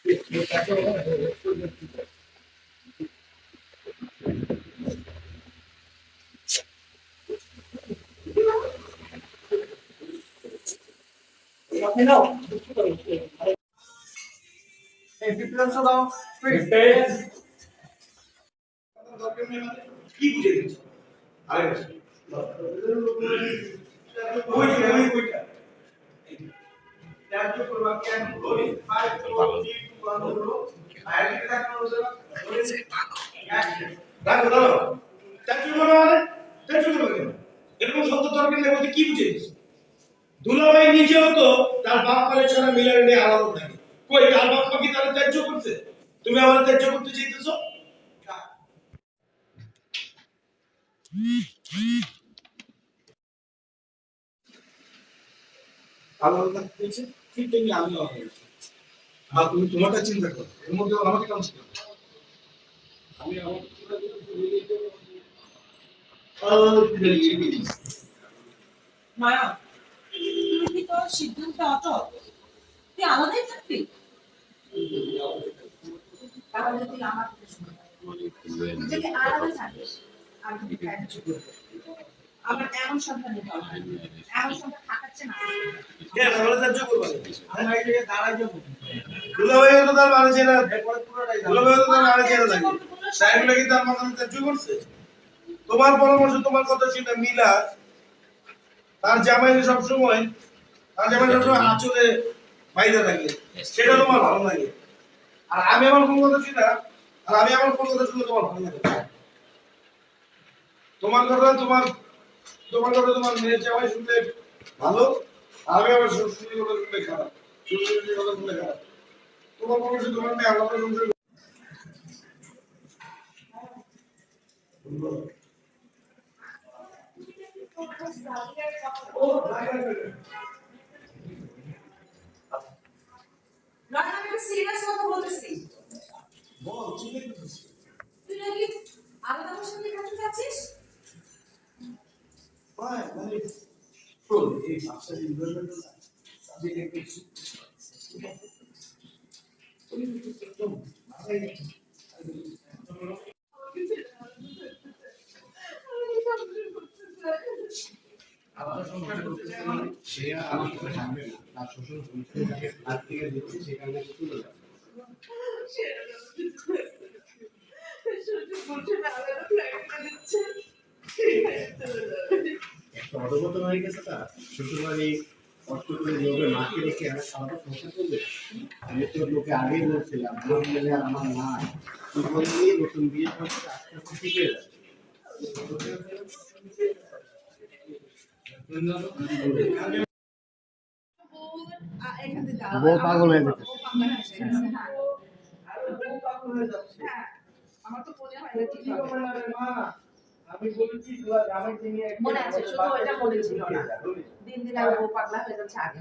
কি বুঝে দিচ্ছ আরে ওইটা ট্যাপ করবা কেন ধরে 5 2 1 হলো আইডি দেখো দেখো দাও ট্যাপ করবা মানে ট্যাপ করবা কেন এরকম শব্দ তর্কের লেগে কি বুঝে দিচ্ছ দুলাভাই নিজেও তো তার বাপ মারে ছাড়া মিলার নিয়ে আলাদা থাকে কই তার বাপ মা কি তার ত্যায্য করছে তুমি আমার ত্যায্য করতে চাইতেছো আলাদা হয়েছে ঠিক তেমনি আমি আলাদা হয়েছি আর তুমি তোমারটা চিন্তা করো এর মধ্যে আমাকে কেমন ছিল আমি আমার মায়া তুমি কি তোর সিদ্ধান্তে অটল তুই আলাদাই থাকবি তাহলে তুই আমার কথা শুনে যদি আলাদা থাকিস আমি তোকে আমার এমন সন্তান নিতে হবে এমন সন্তান থাকাচ্ছে না কেন আমরা ত্যায্য করব আমি এই জায়গায় দাঁড়াই যাব দুলাভাই তো তার মানে ছিল দুলাভাই তো তার মানে ছিল লাগে সাহেব লাগি তার মানে ত্যায্য করছে তোমার পরামর্শ তোমার কথা ছিল মিলা তার জামাই সব সময় আঁচলে বাইরে থাকে সেটা তোমার ভালো লাগে আর আমি আমার কোন কথা ছিল আর আমি আমার কোন কথা শুনলে তোমার ভালো লাগে তোমার কথা তোমার মেয়ের জামাই শুনতে ভালো আর আমি আমার শ্বশুরের কথা শুনতে খারাপ শ্বশুরের কথা শুনতে খারাপ তোমার পরামর্শ তোমার মেয়ে আলাদা শুনতে আমি সিরিয়াস কথা বলতেছি বল কি লিখছিস তুই নাকি আলাদা সঙ্গে থাকতে চাচ্ছিস ভাই মানে শোন এই ভাষা ইনভলভমেন্ট আমি একটু একদম মাথায় আমার সংসার করতে সে আমার কথা জানবে না তার শ্বশুর সংসারটাকে হাত থেকে দিচ্ছে সেখানে চলে যাবে একটা অধগত হয়ে গেছে তার শ্বশুর বাড়ি কষ্ট করে লোকের মাকে রেখে আর সারাটা সংসার করবে আমি তো লোকে আগেই বলছিলাম আমার মেলে আর আমার মা তুই বললি নতুন বিয়ে করছে আস্তে আস্তে ঠিক হয়ে যাবে বউ পাগল হয়ে যাচ্ছে আমার তো মনে হয় না ঠিক হবে আমি বলেছি আমি নিয়ে মনে আছে শুধু এটা মনে ছিল না দিন দিন আর বউ পাগলা হয়ে যাচ্ছে আগে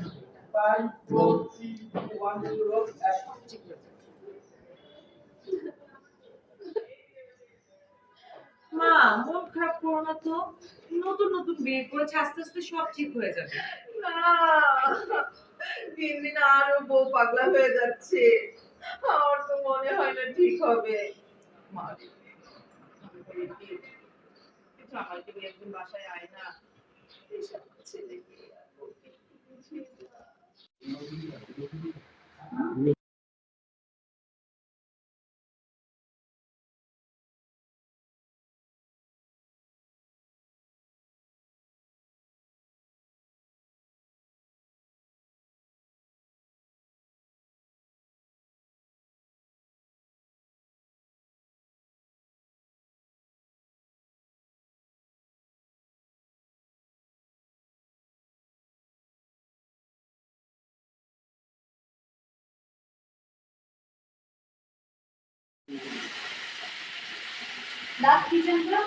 মা মন খারাপ করো না তো নতুন নতুন বিয়ে করেছে আস্তে আস্তে সব ঠিক হয়ে যাবে না দিন দিন আরো বউ পাগলা হয়ে যাচ্ছে আমার তো মনে হয় না ঠিক হবে মা আমাকে একদিন বাসায় আয় না এসব ছেলেকে দাঁত কি জানতো